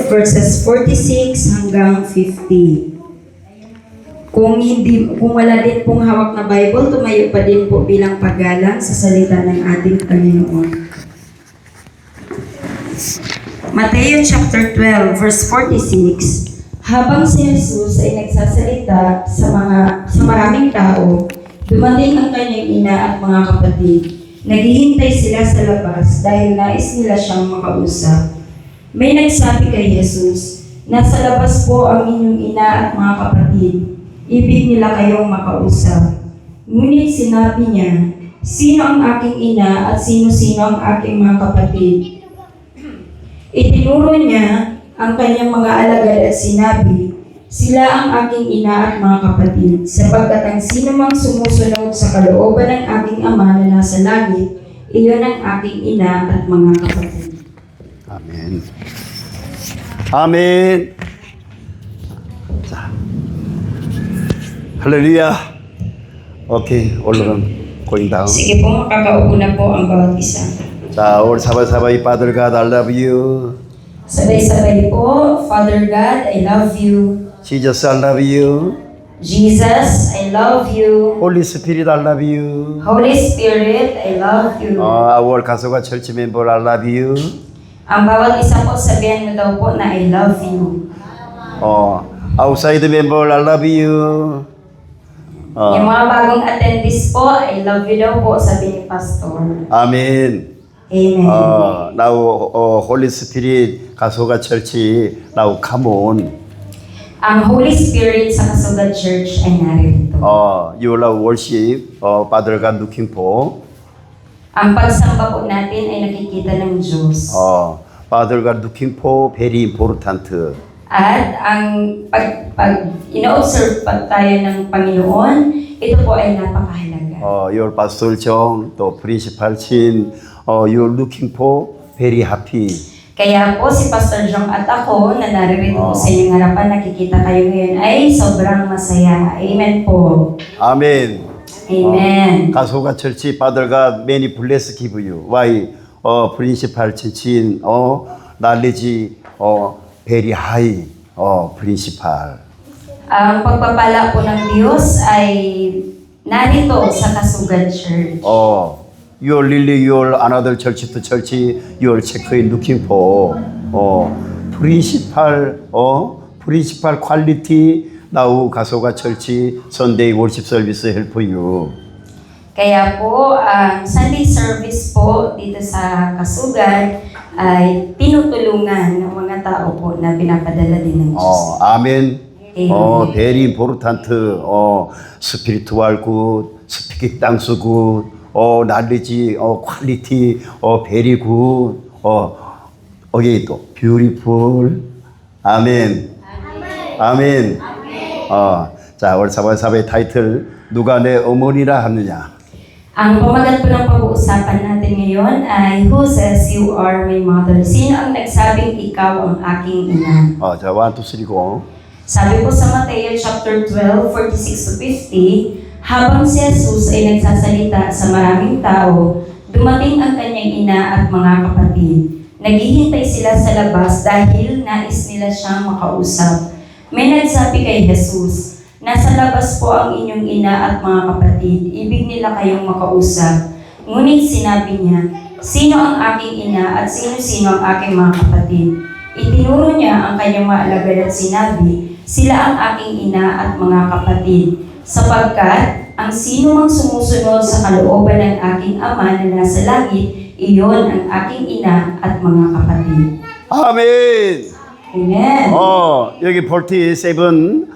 12 verses 46 hanggang 50. Kung wala din pong hawak na Bible, tumayo pa din po bilang paggalang sa salita ng ating Panginoon. Mateo chapter 12 verse 46. Habang si Jesus ay nagsasalita sa maraming tao, dumating ang kanyang ina at mga kapatid. Naghihintay sila sa labas dahil nais nila siyang makausap. May nagsabi kay Jesus, "Nasa labas po ang inyong ina at mga kapatid. Ibig nila kayong makausap." Ngunit sinabi niya, "Sino ang aking ina at sino-sino ang aking mga kapatid?" Itinuro niya ang kanyang mga alagad at sinabi, "Sila ang aking ina at mga kapatid, sapagkat ang sino mang sumusunod sa kalooban ng aking Ama na nasa langit, iyon ang aking ina at mga kapatid." 아멘. 아멘. 자, 할렐루야. 오케이, 올라간 going down. Sige po, makakaupo na po ang bawat isa. 자, 오늘 사바사바이 Father God, I love you. Sabay-sabay po, Father God, I love you. Jesus, I love you. Jesus, I love you. Holy Spirit, I love you. Holy Spirit, I love you. Our 가소가 church member, I love you. Ang bawat isa po, sabihan mo daw po na I love you. Outside member, I love you. Yung mga bagong attendees po, I love you daw po, sabi ni Pastor. 아멘. Amen. Now, Holy Spirit, 가소가 church, now come on. Ang Holy Spirit sa Kasugad Church ay narito. You will worship, Father God looking for. Ang pagsamba po natin ay nakikita ng Diyos. Father God looking for very important. At ang pag ino-observe pa tayo ng Panginoon, ito po ay napakahalaga. Your pastor John, the principal Chin, you're looking for very happy. Kaya po si Pastor Jong at ako na naririto po sa inyong harapan, nakikita kayo ngayon ay sobrang masaya. Amen po. Amen. Amen. 가소가 church, Father God, many bless give you. Why? Principal Chin, knowledge, very high, principal. Ang pagpapala po ng Diyos ay narito sa Kasugad Church. You're really your another church to church, you're checking looking for principal quality. Now 가소가 church Sunday worship service help you. Kaya po, ang Sunday service po dito sa Kasugad ay tinutulungan ng mga tao po na pinapadala din ng Diyos. Amen. Amen. Very important. Spiritual good, speaking tongues good, knowledge, quality, very good. Okay, 또 beautiful. Amen. 아멘. 자, 오늘 사바사바의 타이틀 누가 내 어머니라 하느냐. Ang pamagat po ng pag-uusapan natin ngayon ay Who says you are my mother? Sino ang nagsabing ikaw ang aking ina? 자, 1, 2, 3, go. Sabi po sa Mateo chapter 12, 46-50, habang si Jesus ay nagsasalita sa maraming tao, dumating ang kanyang ina at mga kapatid. Naghihintay sila sa labas dahil nais nila siyang makausap. May nagsabi kay Jesus, "Nasa labas po ang inyong ina at mga kapatid. Ibig nila kayong makausap." Ngunit sinabi niya, "Sino ang aking ina at sino-sino ang aking mga kapatid?" Itinuro niya ang kanyang mga alagad at sinabi, "Sila ang aking ina at mga kapatid, sapagkat ang sino mang sumusunod sa kalooban ng aking Ama na nasa langit, iyon ang aking ina at mga kapatid." 아멘. Amen. 여기 47,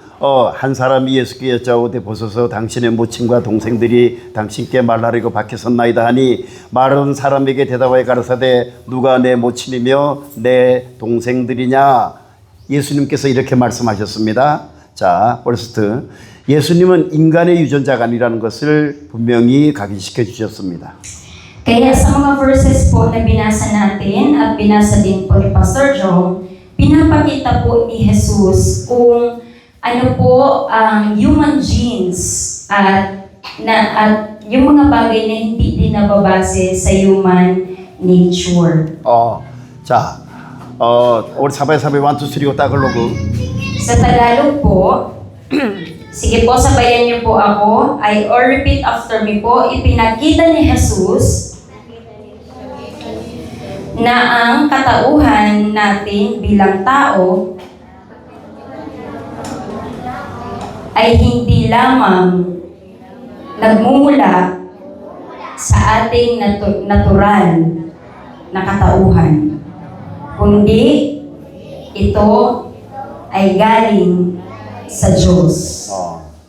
한 사람이 예수께 여짜오되 보소서 당신의 모친과 동생들이 당신께 말하려고 밖에 섰나이다 하니 말하는 사람에게 대답하여 가라사대 누가 내 모친이며 내 동생들이냐. 예수님께서 이렇게 말씀하셨습니다. 자, first, 예수님은 인간의 유전자가 아니라는 것을 분명히 각인시켜 주셨습니다. Kaya sa mga verses po na binasa natin at binasa din po ni Pastor John, pinapakita po ni Jesus kung ano po ang human genes at yung mga bagay na hindi din nababase sa human nature. 자, 우리 sabay-sabay 1, 2, 3 ko Tagalog. Sa Tagalog po, sige po, sabayan niyo po ako. Repeat after me po. Ipinakita ni Jesus na ang katauhan natin bilang tao ay hindi lamang nagmumula sa ating natural na katauhan, kundi ito ay galing sa Diyos.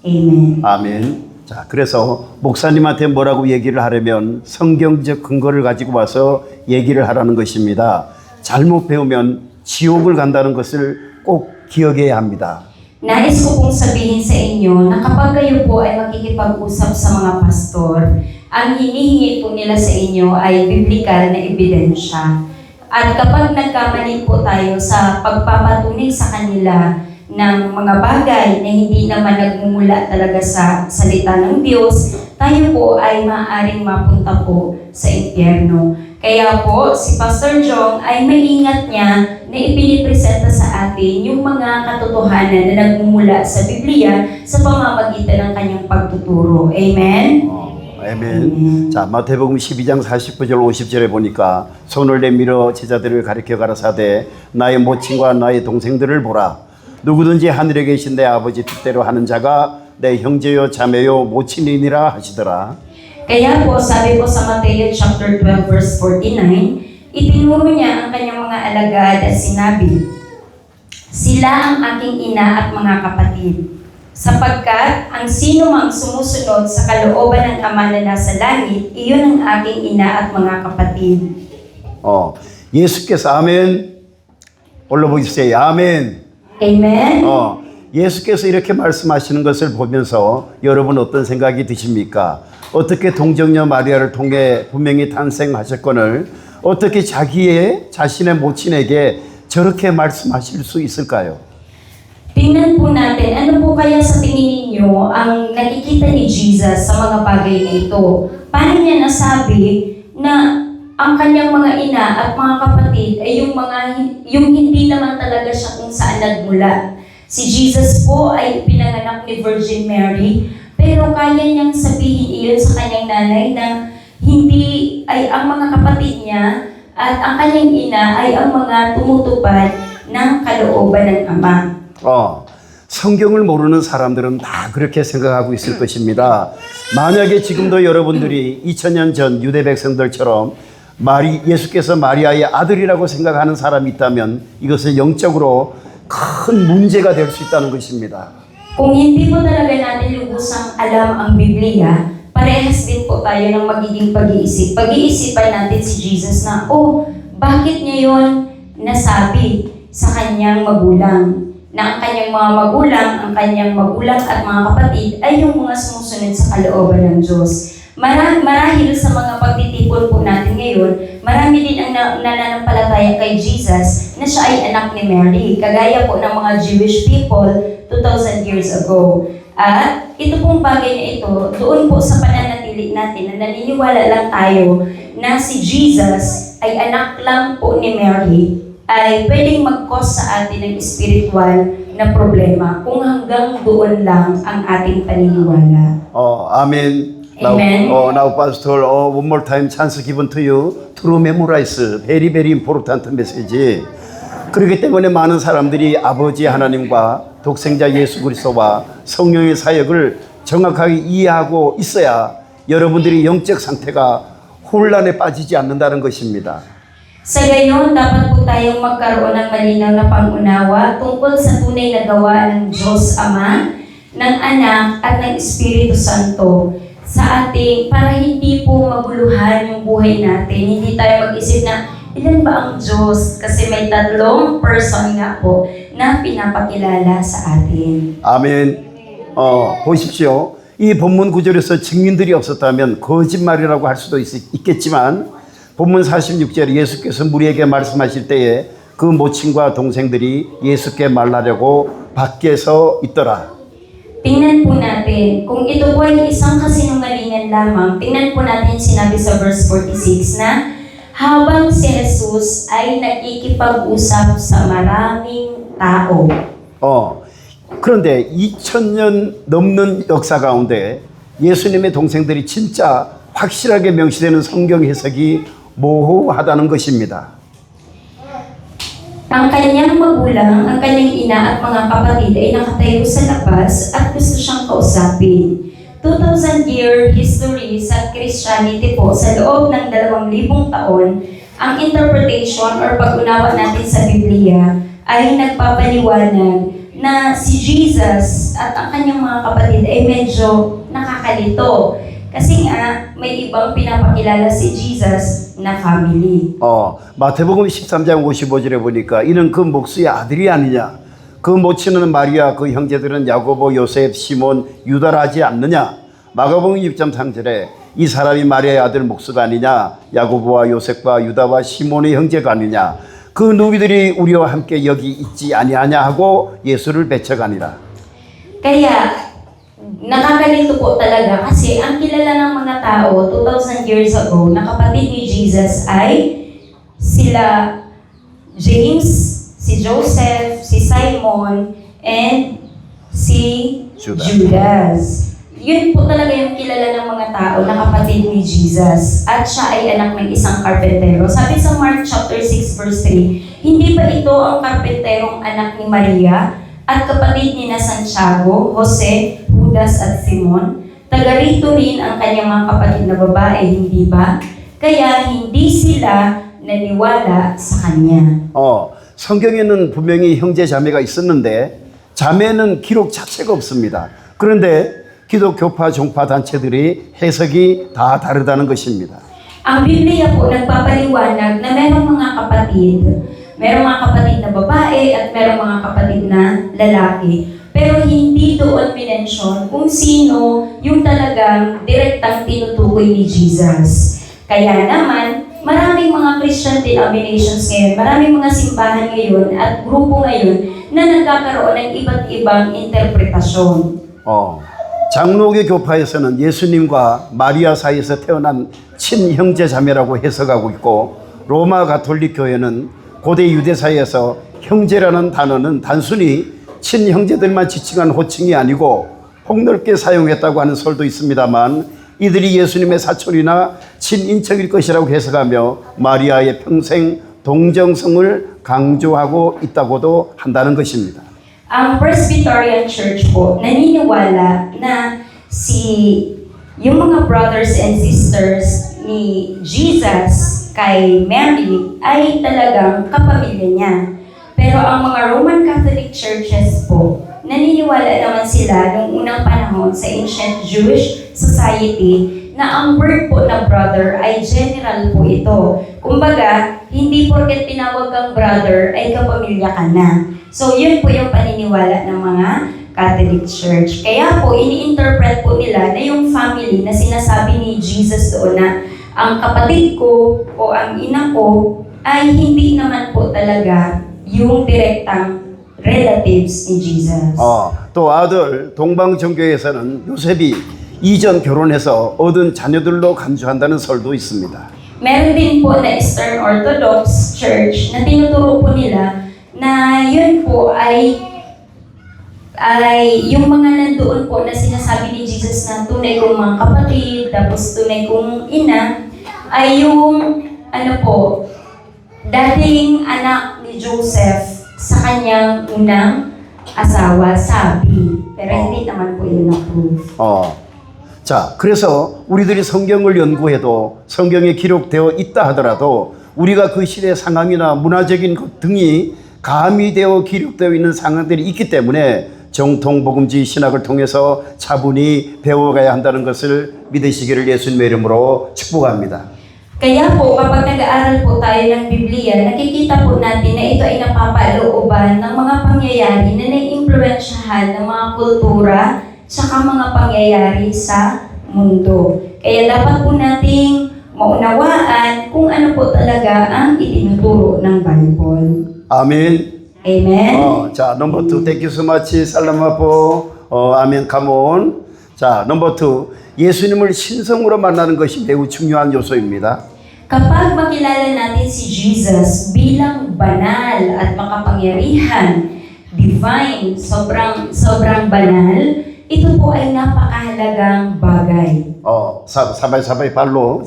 Amen. 아멘. 자, 그래서 목사님한테 뭐라고 얘기를 하려면 성경적 근거를 가지고 와서 얘기를 하라는 것입니다. 잘못 배우면 지옥을 간다는 것을 꼭 기억해야 합니다. Nais ko pong sabihin sa inyo na kapag kayo po ay makikipag-usap sa mga pastor, ang hinihingi po nila sa inyo ay biblikal na ebidensya. At kapag nagkamali po tayo sa pagpapatunig sa kanila ng mga bagay na hindi naman nagmumula talaga sa salita ng Diyos, tayo po ay maaaring mapunta po sa impyerno. Kaya po, si Pastor Jong ay maingat niya na ipinipresenta sa atin yung mga katotohanan na nagmumula sa Biblia sa pamamagitan ng kanyang pagtuturo. Amen? 아멘. 자, 마태복음 12장 49절 50절에 보니까 손을 내밀어 제자들을 가리켜 가라사대 나의 모친과 나의 동생들을 보라. 누구든지 하늘에 계신 내 아버지 뜻대로 하는 자가 내 형제요 자매요 모친이니라 하시더라. Kaya po, sabi po sa Mateo chapter 12 verse 49, itinuro niya ang kanyang mga alagad at sinabi, sila ang aking ina at mga kapatid. Sapagkat ang sino mang sumusunod sa kalooban ng Ama na nasa langit, iyon ang aking ina at mga kapatid. 예수께서 아멘. 올려보세요. 아멘. Amen? 예수께서 이렇게 말씀하시는 것을 보면서 여러분 어떤 생각이 드십니까? 어떻게 동정녀 마리아를 통해 분명히 탄생하셨거늘 어떻게 자신의 모친에게 저렇게 말씀하실 수 있을까요? Tingnan po natin, ano po kaya sa tingin ninyo ang nakikita ni Jesus sa mga bagay na ito? Paano niya nasabi na ang kanyang mga ina at mga kapatid ay yung hindi naman talaga siya kung saan nagmula? Si Jesus po ay pinanganak ni Virgin Mary, pero kaya niyang sabihin iyon sa kanyang nanay na hindi ay ang mga kapatid niya at ang kanyang ina ay ang mga tumutupad ng kalooban ng Ama. 성경을 모르는 사람들은 다 그렇게 생각하고 있을 것입니다. 만약에 지금도 여러분들이 2000년 전 유대 백성들처럼 예수께서 마리아의 아들이라고 생각하는 사람이 있다면 이것은 영적으로 큰 문제가 될 수 있다는 것입니다. Kung hindi po talaga natin lubusang alam ang Biblia, parehas din po tayo ng magiging pag-iisip. Pag-iisipan natin si Jesus na, bakit niya yun nasabi sa kanyang magulang? Na ang kanyang mga magulang, at mga kapatid ay yung mga sumusunod sa kalooban ng Diyos. Marahil sa mga pagtitipon po natin ngayon, marami din ang nananampalataya kay Jesus na siya ay anak ni Mary, kagaya po ng mga Jewish people 2,000 years ago. At ito pong bagay na ito, doon po sa pananatili natin na naniniwala lang tayo na si Jesus ay anak lang po ni Mary, ay pwedeng mag-cause sa atin ng spiritual na problema kung hanggang doon lang ang ating paniniwala. 아멘. Amen. Now, Pastor, one more time, chance given to you to memorize very, very important message. 그렇기 때문에 많은 사람들이 아버지 하나님과 독생자 예수 그리스도와 성령의 사역을 정확하게 이해하고 있어야 여러분들이 영적 상태가 혼란에 빠지지 않는다는 것입니다. Sa gayon, dapat po tayong magkaroon ng malinaw na pangunawa tungkol sa tunay na gawa ng Diyos Ama, ng Anak at ng Espiritu Santo sa ating, para hindi po maguluhan yung buhay natin. Hindi tayo mag-isip na, ilan ba ang Diyos? Kasi may 3 person nga po na pinapakilala sa atin. 아멘. 보십시오. 이 본문 구절에서 증인들이 없었다면 거짓말이라고 할 수도 있겠지만 본문 46절에 예수께서 무리에게 말씀하실 때에 그 모친과 동생들이 예수께 말하려고 밖에서 있더라. Tingnan po natin, kung ito po ay isang kasinungalingan lamang, tingnan po natin sinabi sa verse 46 na habang si Jesus ay nakikipag-usap sa maraming tao. 그런데 2000년 넘는 역사 가운데 예수님의 동생들이 진짜 확실하게 명시되는 성경 해석이 모호하다는 것입니다. Ang kanyang magulang, ang kanyang ina at mga kapatid ay nakatayo sa labas at gusto siyang kausapin. 2,000-year history sa Christianity po, sa loob ng 2,000 taon, ang interpretation or pag-unawa natin sa Biblia ay nagpapaliwanag na si Jesus at ang kanyang mga kapatid ay medyo nakakalito. Kasi nga, may ibang pinapakilala si Jesus na family. 마태복음 13장 55절에 보니까 이는 그 목수의 아들이 아니냐. 그 모친은 마리아, 그 형제들은 야고보, 요셉, 시몬, 유다라지 않느냐. 마가복음 6장 3절에 이 사람이 마리아의 아들 목수가 아니냐. 야고보와 요셉과 유다와 시몬의 형제가 아니냐. 그 누비들이 우리와 함께 여기 있지 아니하냐 하고 예수를 배척하니라. Kaya, nakakalito po talaga kasi ang kilala ng mga tao 2,000 years ago na kapatid ni Jesus ay sila James, si Joseph, si Simon, and si Judas. Yun po talaga yung kilala ng mga tao na kapatid ni Jesus. At siya ay anak ng isang karpentero. Sabi sa Mark chapter 6 verse 3, hindi ba ito ang karpenterong anak ni Maria at kapatid ni na Santiago, Jose, Judas at Simon? Taga rito rin ang kanyang mga kapatid na babae, hindi ba? Kaya hindi sila naniwala sa kanya. 성경에는 분명히 형제 자매가 있었는데 자매는 기록 자체가 없습니다. 그런데 기독교파 종파 단체들이 해석이 다 다르다는 것입니다. Ang Biblia po nagpapaliwanag na merong mga kapatid. Merong mga kapatid na babae at merong mga kapatid na lalaki. Pero hindi doon minention kung sino yung talagang direktang tinutukoy ni Jesus. Kaya naman, maraming mga Christian denominations ngayon, maraming mga simbahan ngayon at grupo ngayon na nagkakaroon ng iba't ibang interpretasyon. 장로교 교파에서는 예수님과 마리아 사이에서 태어난 친형제 자매라고 해석하고 있고 로마 가톨릭 교회는 고대 유대 사회에서 형제라는 단어는 단순히 친형제들만 지칭한 호칭이 아니고 폭넓게 사용했다고 하는 설도 있습니다만 이들이 예수님의 사촌이나 친인척일 것이라고 해석하며 마리아의 평생 동정성을 강조하고 있다고도 한다는 것입니다. Ang Presbyterian Church po naniniwala na yung mga brothers and sisters ni Jesus kay Mary ay talagang kapamilya niya. Pero ang mga Roman Catholic churches po, naniniwala naman sila noong unang panahon sa ancient Jewish society na ang word po na brother ay general po ito. Kumbaga, hindi porket tinawag kang brother ay kapamilya ka na. So, yun po yung paniniwala ng mga Catholic Church. Kaya po, ini-interpret po nila na yung family na sinasabi ni Jesus doon na ang kapatid ko o ang ina ko ay hindi naman po talaga yung direktang relatives ni Jesus. 또 아들 동방정교에서는 요셉이 이전 결혼해서 얻은 자녀들로 간주한다는 설도 있습니다. Meron din po na Eastern Orthodox Church na tinuturo po nila na yun po ay yung mga nandoon po na sinasabi ni Jesus na tunay kong mga kapatid, tapos tunay kong ina, ay yung dating anak ni Joseph sa kanyang unang asawa, sabi. Pero hindi naman po yun na-proof. 자, 그래서 우리들이 성경을 연구해도 성경에 기록되어 있다 하더라도 우리가 그 시대 상황이나 문화적인 것 등이 가미되어 기록되어 있는 상황들이 있기 때문에 정통 복음주의 신학을 통해서 차분히 배워가야 한다는 것을 믿으시기를 예수님의 이름으로 축복합니다. Kaya po, kapag nag-aaral po tayo ng Biblia, nakikita po natin na ito ay napapalooban ng mga pangyayari na naiimpluwensyahan ng mga kultura tsaka mga pangyayari sa mundo. Kaya dapat po nating maunawaan kung ano po talaga ang itinuturo ng Bible. 아멘. Amen. 자, 넘버 2. Thank you so much. 살라마포. 아멘. 카몬. 자, 넘버 2. 예수님을 신성으로 만나는 것이 매우 중요한 요소입니다. Kapag makilala natin si Jesus bilang banal at makapangyarihan, divine, sobrang banal, ito po ay napakahalagang bagay. sabay-sabay 발로.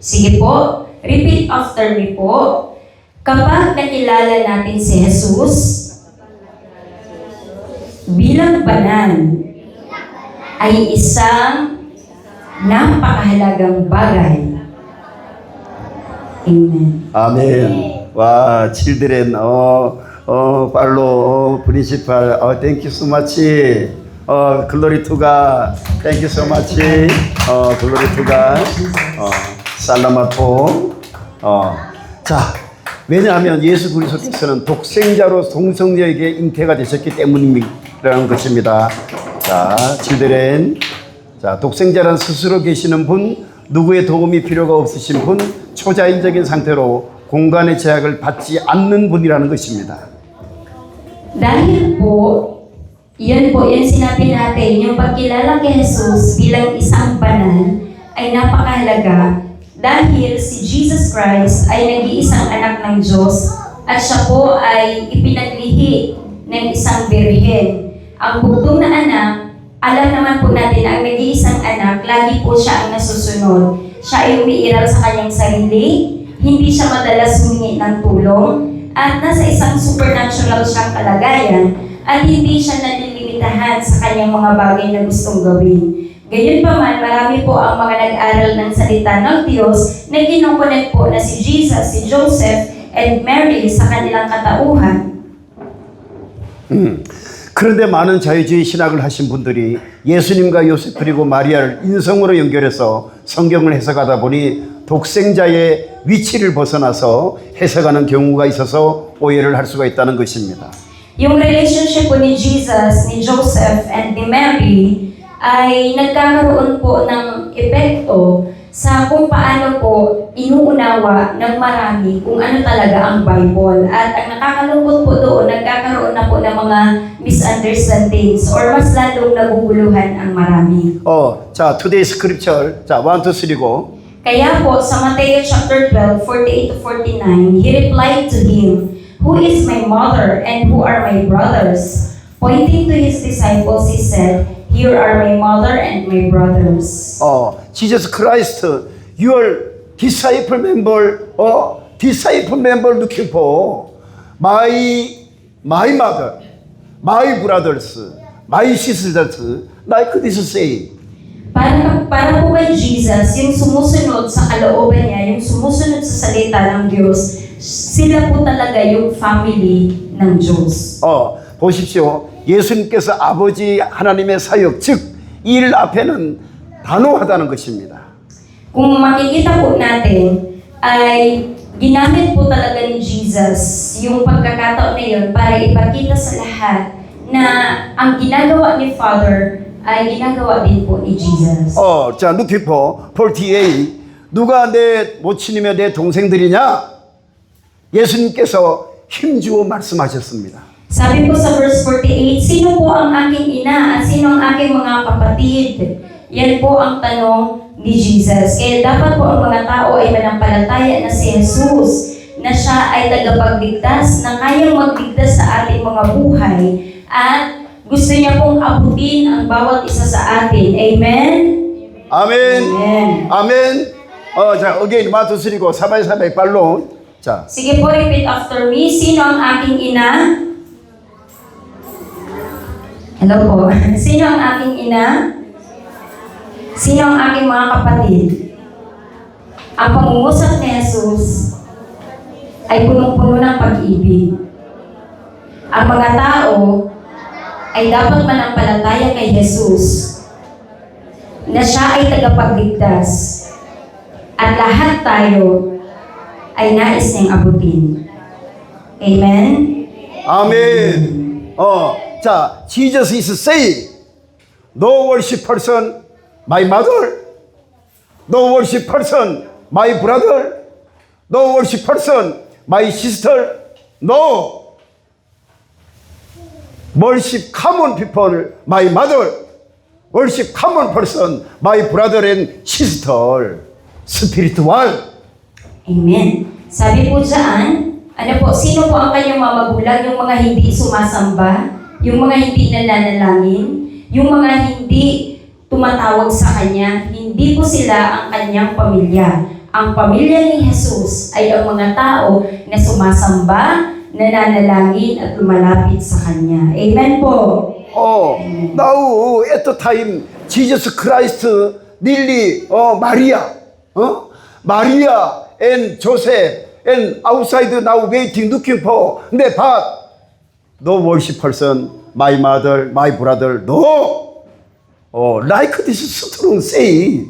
Sige po, repeat after me po. Kapag nakilala natin si Jesus bilang banal, ay isang napakahalagang bagay. Amen. 아멘. 와, children, 팔로, 프린시팔, thank you so much. glory to God. Thank you so much. glory to God. 살라마포. 자, 왜냐하면 예수 그리스도께서는 독생자로 동성녀에게 잉태가 되셨기 때문이라는 것입니다. 자, children. 자, 독생자란 스스로 계시는 분, 누구의 도움이 필요가 없으신 분, 초자연적인 상태로 공간의 제약을 받지 않는 분이라는 것입니다. Dahil po, yan sinabi natin, yung pagkilala kay Jesus bilang isang banal ay napakahalaga dahil si Jesus Christ ay nag-iisang anak ng Diyos at siya po ay ipinaglihi ng isang birhen. Ang bugtong na anak, alam naman po natin na ang nag-iisang anak, lagi po siya ang nasusunod. Siya ay umiiral sa kanyang sarili, hindi siya madalas humingi ng tulong, at nasa isang supernatural siyang kalagayan, at hindi siya nalilimitahan sa kanyang mga bagay na gustong gawin. Gayunpaman, marami po ang mga nag-aral ng salita ng Diyos na kinukunik po na si Jesus, si Joseph, and Mary sa kanilang katauhan. 그런데 많은 자유주의 신학을 하신 분들이 예수님과 요셉 그리고 마리아를 인성으로 연결해서 성경을 해석하다 보니 독생자의 위치를 벗어나서 해석하는 경우가 있어서 오해를 할 수가 있다는 것입니다. Yung relationship po ni Jesus, ni Joseph, and ni Mary ay nagkakaroon po ng epekto sa kung paano po inuunawa ng marami kung ano talaga ang Bible. At ang nakakalungkot po doon, nagkakaroon na po ng mga misunderstandings or mas lalong naguguluhan ang marami. 자, today scripture. 자, 1, 2, 3 go. Kaya po, sa Matthew chapter 12, 48 to 49, he replied to him, "Who is my mother and who are my brothers?" Pointing to his disciples, he said, "Here are my mother and my brothers." Jesus Christ, your disciple member looking for my mother, my brothers, my sisters, like this saying. Para po kay Jesus, yung sumusunod sa kalooban niya, yung sumusunod sa salita ng Diyos, sila po talaga yung family ng Diyos. 보십시오. 예수님께서 아버지 하나님의 사역, 즉, 일 앞에는 단호하다는 것입니다. Kung makikita po natin, ay ginamit po talaga ni Jesus yung pagkakataon na yun para ipakita sa lahat na ang ginagawa ni Father ay ginagawa din po ni Jesus. 자, 루티포 48. 누가 내 모친이며 내 동생들이냐? 예수님께서 힘주어 말씀하셨습니다. Sabi po sa verse 48, sino po ang aking ina at sino ang aking mga kapatid? Yan po ang tanong ni Jesus. Kaya dapat po ang mga tao ay manampalataya na si Jesus, na siya ay tagapagligtas, na kayang magligtas sa ating mga buhay, at gusto niya pong abutin ang bawat isa sa atin. Amen? 아멘. Amen. 아멘. 자, again, 1, 2, 3 go. sabay-sabay 발로. 자, Sige po, repeat after me. Sino ang aking ina? Hello po. Sino ang aking ina? Sino ang aking mga kapatid? Ang pangungusap ni Jesus ay punong-puno ng pag-ibig. Ang mga tao ay dapat manampalataya kay Jesus na siya ay tagapagligtas at lahat tayo ay nais niyang abutin. Amen? 아멘. 자, Jesus is saying, no worship person, my mother. No worship person, my brother. No worship person, my sister. No. Worship common people, my mother. Worship common person, my brother and sister. Spiritual. Amen. Sabi po dyan, ano po, sino po ang kanyang mga magulang? Yung mga hindi sumasamba, yung mga hindi nananalangin, yung mga hindi tumatawag sa kanya, hindi po sila ang kanyang pamilya. Ang pamilya ni Jesus ay ang mga tao na sumasamba, nananalangin at lumalapit sa kanya. Amen po. Now at the time Jesus Christ nearly Maria, Maria and Joseph and outside now waiting looking for. 근데 but no worship person, my mother, my brother, no. Like this strong say.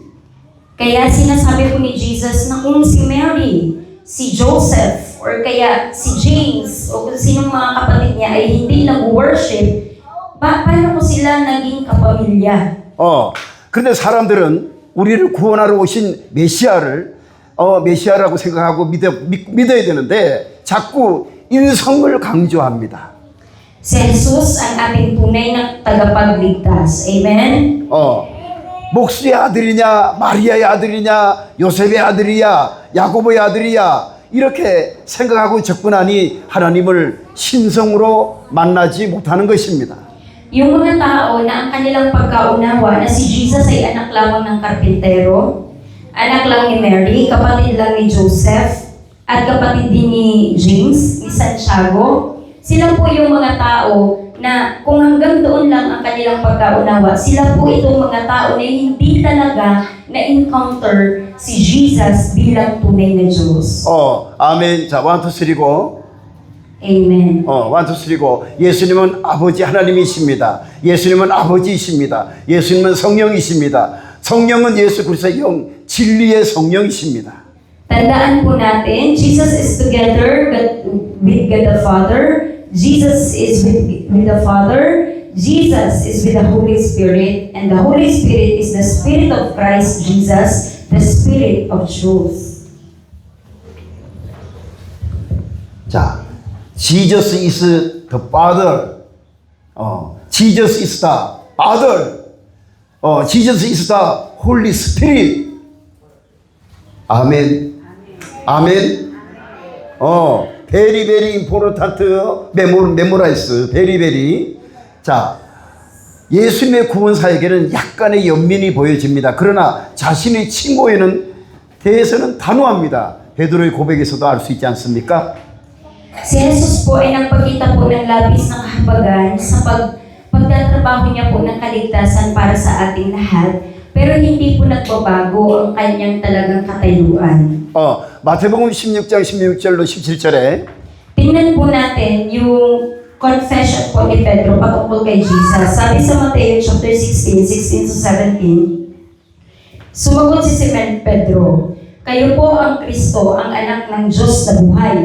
Kaya sinasabi po ni Jesus na kung si Mary, si Joseph, or kaya si James, o kung sinong mga kapatid niya ay hindi nag-worship, paano ko sila naging kapamilya? 그런데 사람들은 우리를 구원하러 오신 메시아라고 생각하고 믿어야 되는데 자꾸 인성을 강조합니다. Si Jesus ang ating tunay na tagapagligtas. Amen? 목수의 아들이냐, 마리아의 아들이냐, 요셉의 아들이야, 야고보의 아들이야 이렇게 생각하고 접근하니 하나님을 신성으로 만나지 못하는 것입니다. Yung mga tao na ang kanilang pagkaunawa na si Jesus ay anak lamang ng karpintero, anak lang ni Mary, kapatid lang ni Joseph, at kapatid din ni James, ni Santiago, sila po yung mga tao na kung hanggang doon lang ang kanilang pagkaunawa, sila po itong mga tao na hindi talaga na-encounter si Jesus bilang tunay na Diyos. 아멘. 자, 1, 2, 3고. Amen. 1, 2, 3고. 예수님은 아버지 하나님이십니다. 예수님은 아버지이십니다. 예수님은 성령이십니다. 성령은 예수 그리스도의 영, 진리의 성령이십니다. Tandaan po natin, Jesus is together with God the Father. Jesus is with the Father. Jesus is with the Holy Spirit. And the Holy Spirit is the Spirit of Christ Jesus, the Spirit of truth. 자, Jesus is the Father. Jesus is the Father. Jesus is the Holy Spirit. 아멘. 아멘. very very important memorize. very very. 자, 예수님의 구원 사역에는 약간의 연민이 보여집니다. 그러나 자신의 칭호에는 대해서는 단호합니다. 베드로의 고백에서도 알 수 있지 않습니까? Si Jesus po ay nagpakita po ng labis na kahabagan sa pagtatrabaho niya po ng kaligtasan para sa ating lahat, pero hindi po nagbabago ang kanyang talagang katayuan. 마태복음 16장 16절로 17절에 Tingnan po natin yung confession po ni Pedro patungkol kay Jesus. Sabi sa Mateo chapter 16, 16 to 17, sumagot si Simon Pedro, "Kayo po ang Kristo, ang anak ng Diyos na buhay."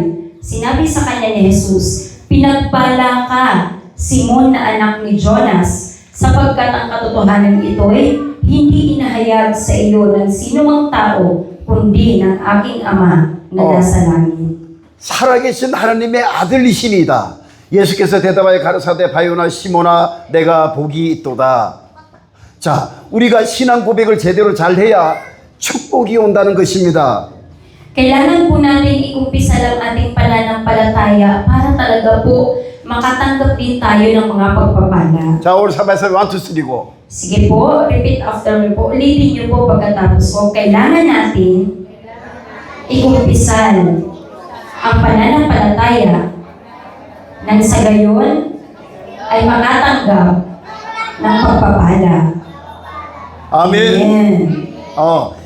Sinabi sa kanya ni Jesus, "Pinagpala ka, Simon na anak ni Jonas, sapagkat ang katotohanan ito'y hindi inahayag sa iyo ng sinumang tao, kundi ng aking Ama na nasa langit." 살아계신 하나님의 아들이시니다. 예수께서 대답하여 가르사대 바요나 시모나 내가 복이 있도다. 자, 우리가 신앙 고백을 제대로 잘해야 축복이 온다는 것입니다. Kailangan po natin ikumpisa lang ating pananampalataya para talaga po makatanggap din tayo ng mga pagpapala. 자, 오늘 사바에서 1, 2, 3고. Sige po, repeat after me po. Ulitin niyo po pagkatapos ko. Kailangan natin ikumpisan ang pananampalataya nang sa gayon ay makatanggap ng pagpapala. 아멘. Amen.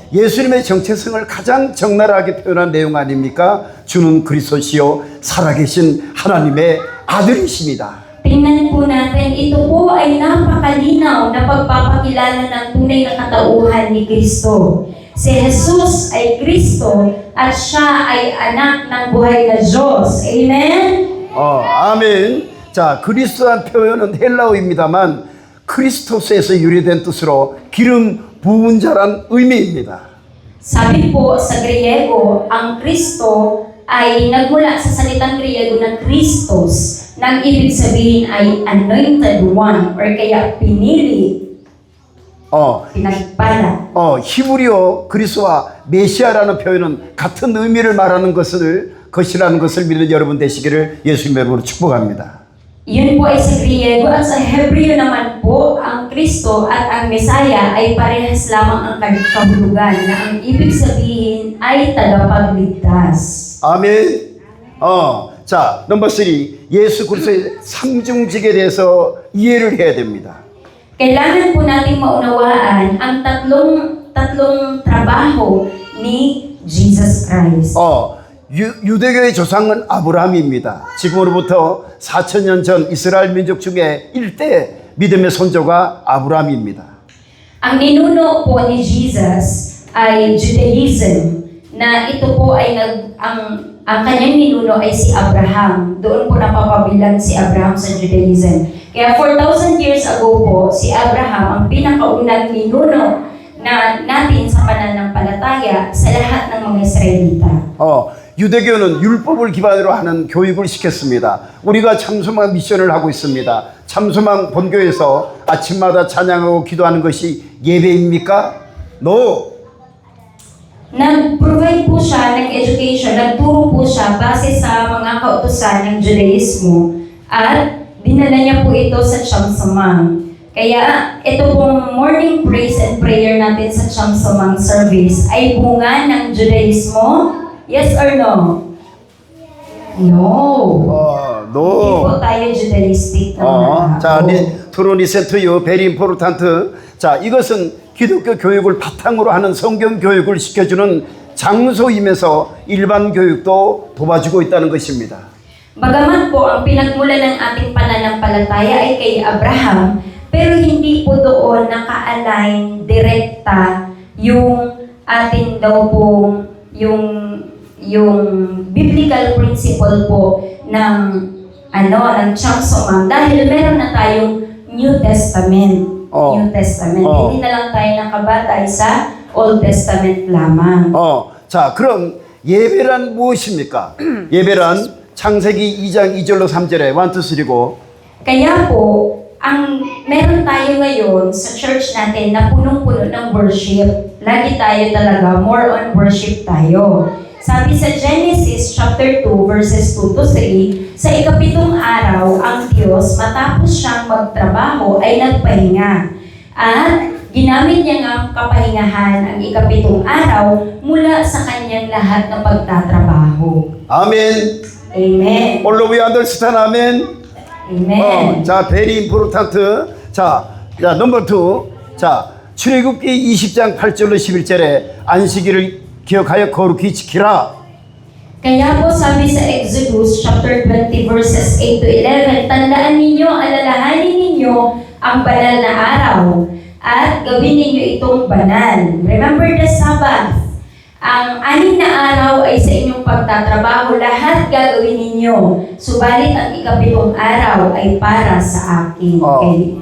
예수님의 정체성을 가장 적나라하게 표현한 내용 아닙니까? 주는 그리스도시요 살아계신 하나님의 아들이십니다. Tingnan po natin, ito po ay napakalinaw na pagpapakilala ng tunay na katauhan ni Kristo. Si Jesus ay Kristo at siya ay anak ng buhay na Diyos. Amen? 아멘. 자, 그리스도란 표현은 헬라어입니다만 크리스토스에서 유래된 뜻으로 기름 부은 자란 의미입니다. Sabi po sa Griego, ang Kristo ay nagmula sa salitang Griego na Christos, nang ibig sabihin ay anointed one or kaya pinili. pinagpala. 히브리어 그리스와 메시아라는 표현은 같은 의미를 말하는 것이라는 것을 믿는 여러분 되시기를 예수님의 이름으로 축복합니다. Yun po ay sa Griego at sa Hebreo naman po, ang Kristo at ang Mesaya ay parehas lamang ang kahulugan na ang ibig sabihin ay tagapagligtas. 아멘. 자, 넘버 3. 예수 그리스도의 상중직에 대해서 이해를 해야 됩니다. Kailangan po nating maunawaan ang tatlong trabaho ni Jesus Christ. 유대교의 조상은 아브라함입니다. 지금으로부터 4,000년 전 이스라엘 민족 중에 1대 믿음의 선조가 아브라함입니다. Ang ninuno po ni Jesus ay Judaism, na ito po ay ang kanyang ninuno ay si Abraham. Doon po napapabilang si Abraham sa Judaism. Kaya 4,000 years ago po, si Abraham ang pinakaunang ninuno natin sa pananampalataya sa lahat ng mga Israelita. 유대교는 율법을 기반으로 하는 교육을 시켰습니다. 우리가 참소망 미션을 하고 있습니다. 참소망 본교에서 아침마다 찬양하고 기도하는 것이 예배입니까? No. Nag-provide po siya ng education, nagturo po siya base sa mga kautusan ng Judaismo at dinala niya po ito sa Chamsamang. Kaya ito pong morning praise and prayer natin sa Chamsamang service ay bunga ng Judaismo? Yes or no? No. Hindi po tayo Judaistic na mga 자, tao. 투로니센트유 베리 임포르탄트. 자, 이것은 기독교 교육을 바탕으로 하는 성경 교육을 시켜주는 장소이면서 일반 교육도 도와주고 있다는 것입니다. Bagamat po ang pinagmulan ng ating pananampalataya ay kay Abraham, pero hindi po doon naka-align direkta yung ating daw pong yung biblical principle po ng ng Chamsamang dahil meron na tayong New Testament. New Testament. Hindi na lang tayo nakabatay sa Old Testament lamang. 자, 그럼 예배란 무엇입니까? 예배란 창세기 2장 2절로 3절에 1, 2, 3고 Kaya po, ang meron tayo ngayon sa church natin na punong-puno ng worship. Lagi tayo talaga, more on worship tayo. Sabi sa Genesis chapter 2 verses 2 to 3, sa ikapitong araw, ang Diyos matapos siyang magtrabaho ay nagpahinga. At ginamit niya ng kapahingahan ang ikapitong araw mula sa kanyang lahat ng pagtatrabaho. 아멘. Amen. All of you understand? 아멘. Amen. 자, 베리 임포르탄트. 자, 넘버 2. 자, 출애굽기 20장 8절로 11절에 안식일을 기억하여 거룩히 지키라. Kaya po sabi sa Exodus chapter 20 verses 8 to 11, tandaan ninyo, alalahanin ninyo ang banal na araw at gawin ninyo itong banal. Remember the Sabbath. Ang 6 na araw ay sa inyong pagtatrabaho, lahat gagawin ninyo. Subalit ang ikapitong araw ay para sa akin,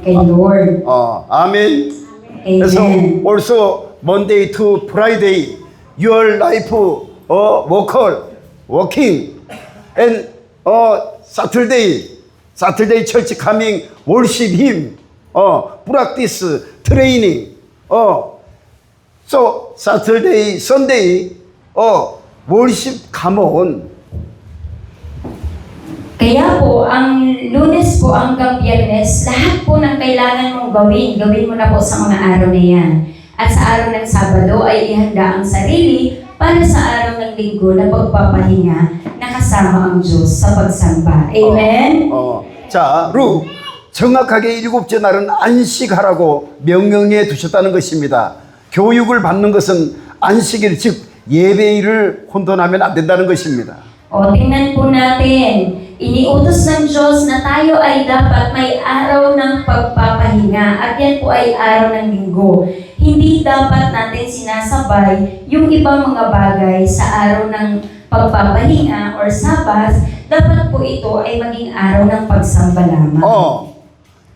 kay Lord. 아멘. 그래서 Amen. also Monday to Friday your life working and Saturday church coming worship him practice training so Saturday Sunday worship come on. Kaya po, ang Lunes po hanggang Biyernes, lahat po ng kailangan mong gawin mo na po sa mga araw na yan. At sa araw ng Sabado ay ihanda ang sarili para sa araw ng Linggo na pagpapahinga na kasama ang Diyos sa pagsamba. Amen? 자, 루 정확하게 일곱째 날은 안식하라고 명령해 두셨다는 것입니다. 교육을 받는 것은 안식일 즉 예배일을 혼돈하면 안 된다는 것입니다. Tingnan po natin. Iniutos ng Diyos na tayo ay dapat may araw ng pagpapahinga at yan po ay araw ng Linggo. Hindi dapat natin sinasabay yung ibang mga bagay sa araw ng pagpapahinga or Sabbath. Dapat po ito ay maging araw ng pagsamba lamang.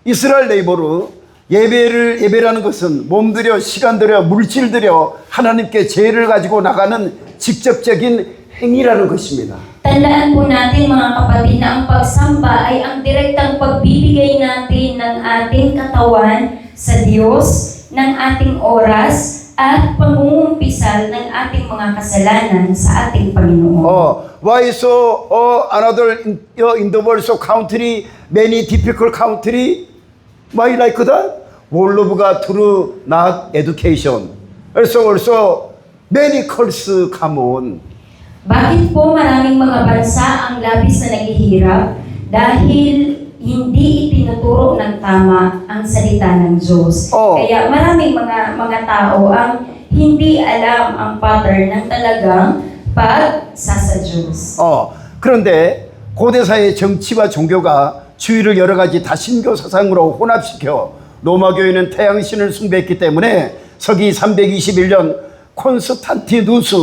이스라엘 네이버로 예배라는 것은 몸들여 시간들여 물질들여 하나님께 죄를 가지고 나가는 직접적인 행위라는 것입니다. Tandaan po natin mga kapatid na ang pagsamba ay ang direktang pagbibigay natin ng ating katawan sa Diyos, ng ating oras at pangungumpisal ng ating mga kasalanan sa ating Panginoon. Why so another in the world so country many difficult country why like that? World of God through not education. Also many curse come on. Bakit po maraming mga bansa ang labis na naghihirap? Dahil hindi itinuturo ng tama ang salita ng Diyos. Kaya maraming mga tao ang hindi alam ang pattern ng talagang pagsasa Diyos. 그런데 고대사의 정치와 종교가 주의를 여러 가지 다신교 사상으로 혼합시켜 로마교회는 태양신을 숭배했기 때문에 서기 321년 콘스탄티누스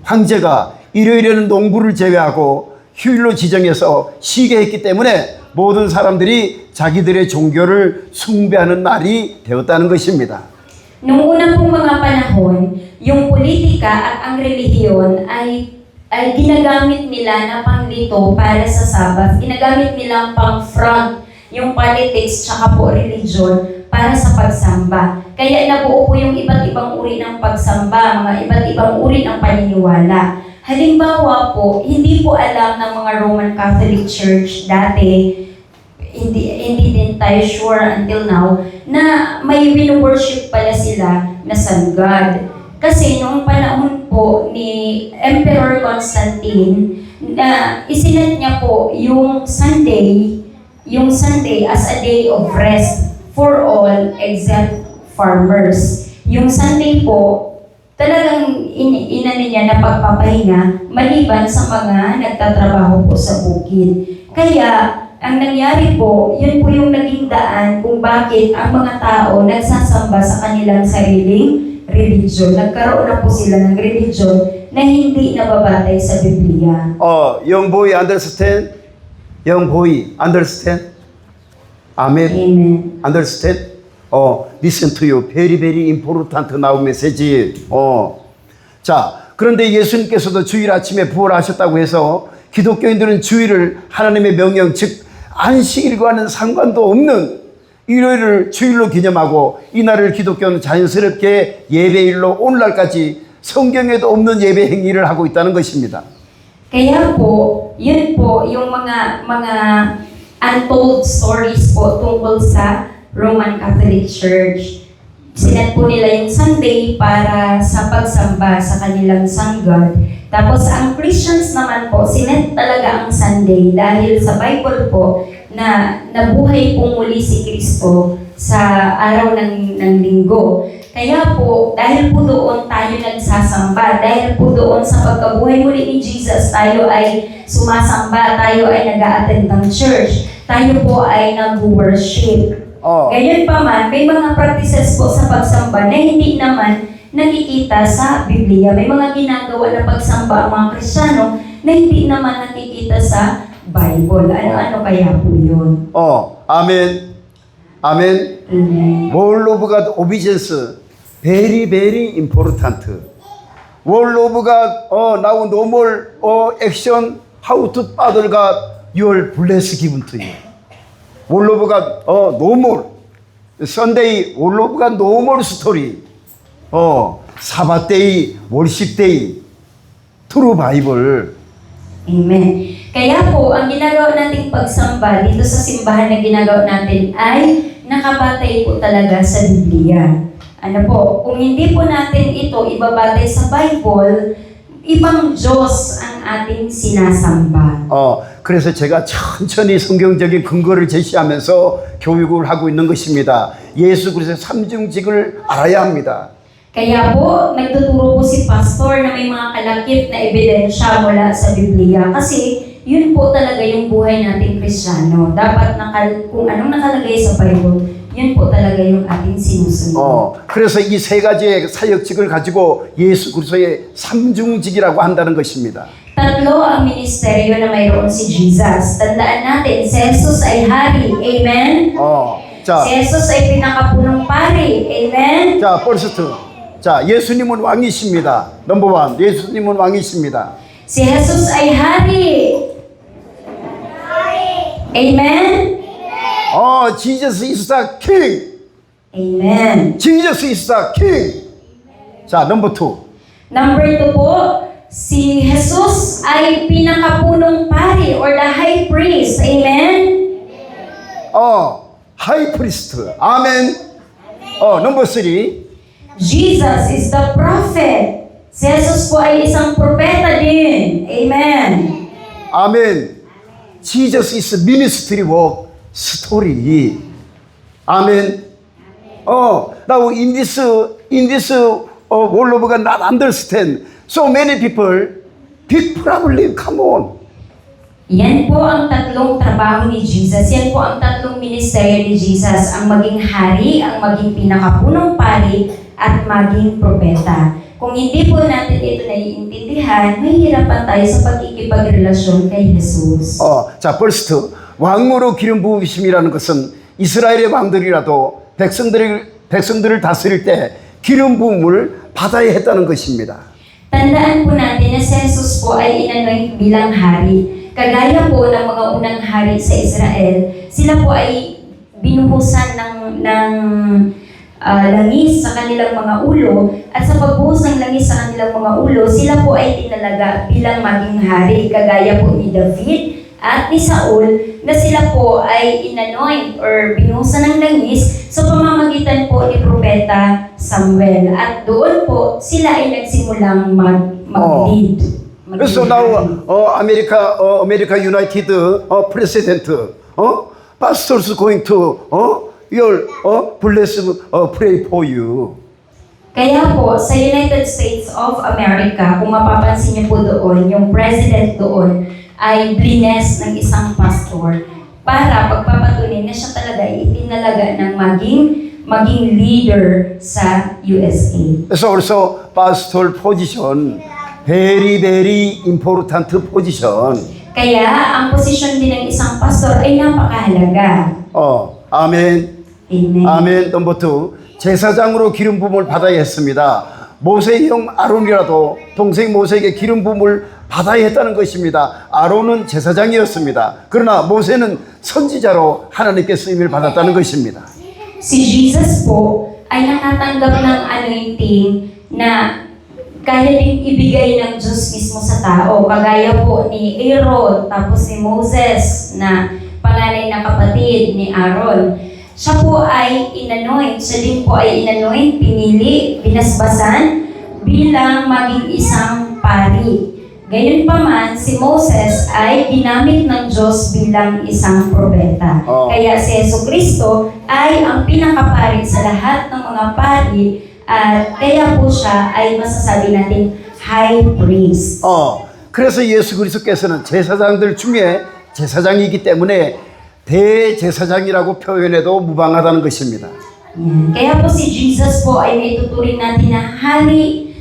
황제가 일요일에는 농부를 제외하고 휴일로 지정해서 쉬게 했기 때문에 모든 사람들이 자기들의 종교를 숭배하는 날이 되었다는 것입니다. Noong unang pong mga panahon, yung politika at ang relihiyon ay ginagamit nila na panglito para sa Sabbath. Ginagamit nilang pang-front yung politics tsaka po religion para sa pagsamba. Kaya nabuo po yung iba't ibang uri ng pagsamba, mga iba't ibang uri ng paniniwala. Halimbawa po, hindi po alam ng mga Roman Catholic Church dati, hindi din tayo sure until now, na may wino-worship pala sila na Sun God. Kasi noong panahon po ni Emperor Constantine, na isinet niya po yung Sunday as a day of rest for all except farmers. Yung Sunday po, talagang inano niya na pagpapahinga maliban sa mga nagtatrabaho po sa bukid. Kaya, ang nangyari po, yun po yung naging daan kung bakit ang mga tao nagsasamba sa kanilang sariling religion. Nagkaroon na po sila ng religion na hindi nababatay sa Biblia. Young boy understand? Young boy understand? Amen. Amen. Understand? Listen to you. Very, very important now message. 자, 그런데 예수님께서도 주일 아침에 부활하셨다고 해서 기독교인들은 주일을 하나님의 명령, 즉 안식일과는 상관도 없는 일요일을 주일로 기념하고 이날을 기독교는 자연스럽게 예배일로 오늘날까지 성경에도 없는 예배 행위를 하고 있다는 것입니다. Kaya po, yun po yung mga untold stories po tungkol sa Roman Catholic Church. Sinet po nila yung Sunday para sa pagsamba sa kanilang Sun God. Tapos ang Christians naman po, sinet talaga ang Sunday dahil sa Bible po na nabuhay po muli si Kristo sa araw ng linggo. Kaya po, dahil po doon tayo nagsasamba, dahil po doon sa pagkabuhay muli ni Jesus, tayo ay sumasamba, tayo ay nag-a-attend ng church, tayo po ay nag-worship. Gayon pa man, may mga practices po sa pagsamba na hindi naman nakikita sa Biblia. May mga ginagawa na pagsamba ang mga Kristiyano na hindi naman nakikita sa Bible. Ano-ano kaya po yun? 아멘. 아멘. Amen. Word of God obedience very, very important. Word of God now no more action how to father God your bless given to you. Word of God no more. Sunday Word of God no more story. Sabbath day, worship day. True Bible. Amen. Kaya po, ang ginagawa nating pagsamba dito sa simbahan na ginagawa natin ay nakabatay po talaga sa Biblia. Ano po, kung hindi po natin ito ibabatay sa Bible, ibang Diyos ang ating sinasamba. 그래서 제가 천천히 성경적인 근거를 제시하면서 교육을 하고 있는 것입니다. 예수 그리스도의 삼중직을 알아야 합니다. Kaya po, nagtuturo po si Pastor na may mga kalakip na ebidensya mula sa Biblia. Kasi yun po talaga yung buhay nating Kristiyano. Dapat kung anong nakalagay sa Bible, yun po talaga yung ating sinusunod. 그래서 이 세 가지의 사역직을 가지고 예수 그리스도의 삼중직이라고 한다는 것입니다. Tatlo ang ministeryo na mayroon si Jesus. Tandaan natin, si Jesus ay hari. Amen? 자, Si Jesus ay pinakapunong pari. Amen? 자, first. 자, 예수님은 왕이십니다. 넘버원, 예수님은 왕이십니다. Si Jesus ay hari. Amen? Jesus is the king. Amen. Jesus is the King. 자, number 2. Number 2 po, si Jesus ay pinakapunong pari or the high priest. Amen? High priest. Amen. number 3. Jesus is the prophet. Si Jesus po ay isang propeta din. Amen? Amen. Jesus is ministry work story. Amen. Now in this world of God not understand. So many people, big problem. Come on. Yan po ang tatlong trabaho ni Jesus. Yan po ang tatlong ministeryo ni Jesus. Ang maging hari, ang maging pinakapunong pari, at maging propeta. Kung hindi po natin ito naiintindihan, mahihirapan tayo sa pagkikipagrelasyon kay Jesus. 자, first, 왕으로 기름 부으심이라는 것은 이스라엘의 왕들이라도 백성들을 다스릴 때 기름 부음을 받아야 했다는 것입니다. Tandaan po natin na si Jesus po ay inanoint bilang hari. Kagaya po ng mga unang hari sa Israel, sila po ay binuhusan ng langis sa kanilang mga ulo, at sa pagbuhos ng langis sa kanilang mga ulo, sila po ay tinalaga bilang maging hari, kagaya po ni David at ni Saul, na sila po ay inanoint or binuhusan ng langis sa pamamagitan po ni Propeta Samuel. At doon po sila ay nagsimulang mag-lead. So now America United president pastors going to bless pray for you. Kaya po, sa United States of America, kung mapapansin niyo po doon, yung president doon ay blines ng isang pastor para pagpapatunay na siya talaga ay itinalaga ng maging leader sa USA. So also pastor position very important position. Kaya ang posisyon din ng isang pastor ay napakahalaga. 아멘. Amen. 아멘. 넘버 2. 제사장으로 기름 부음을 받아야 했습니다. 모세의 형 아론이라도 동생 모세에게 기름 부음을 받아야 했다는 것입니다. 아론은 제사장이었습니다. 그러나 모세는 선지자로 하나님께 쓰임을 받았다는 것입니다. Si Jesus po ay nakatanggap ng anointing na kaya din ibigay ng Diyos mismo sa tao. Kagaya po ni Aaron, tapos ni Moses na panganay na kapatid ni Aaron. Siya po ay inanoint, siya din po ay inanoint, pinili, binasbasan bilang maging isang pari. Gayunpaman, si Moses ay ginamit ng Diyos bilang isang propeta. Kaya si Jesucristo ay ang pinakapari sa lahat ng mga pari, at kaya po siya ay masasabi natin high priest. 그래서 예수 그리스도께서는 제사장들 중에 제사장이기 때문에 대제사장이라고 표현해도 무방하다는 것입니다. Kaya po si Jesus po ay maituturing natin na hari,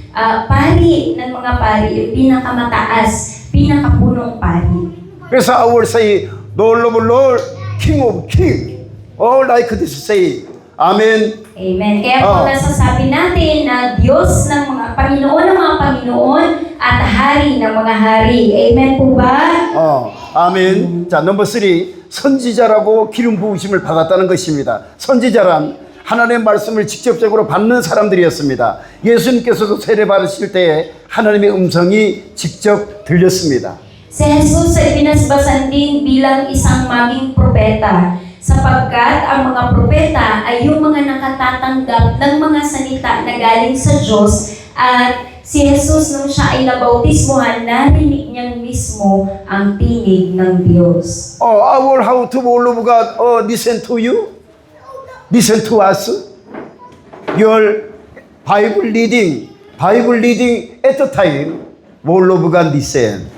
pari ng mga pari, yung pinakamataas, pinakapunong pari. 그래서 I will say, Lord of Lord, King of King. All like this say, Amen. Amen. Kaya po nasasabi natin na Diyos ng mga Panginoon ng mga Panginoon at Hari ng mga Hari. Amen po ba? 아멘. 자, 넘버 3. 선지자라고 기름 부으심을 받았다는 것입니다. 선지자란 하나님의 말씀을 직접적으로 받는 사람들이었습니다. 예수님께서도 세례 받으실 때에 하나님의 음성이 직접 들렸습니다. Si Jesus ay pinasbasan din bilang isang maging propeta, sapagkat ang mga propeta ay yung mga nakatatanggap ng mga salita na galing sa Diyos, at si Jesus nung siya ay nabautismuhan, narinig niyang mismo ang tinig ng Diyos. Our how to all of God listen to you? Listen to us? Your Bible reading at the time, all of God listen.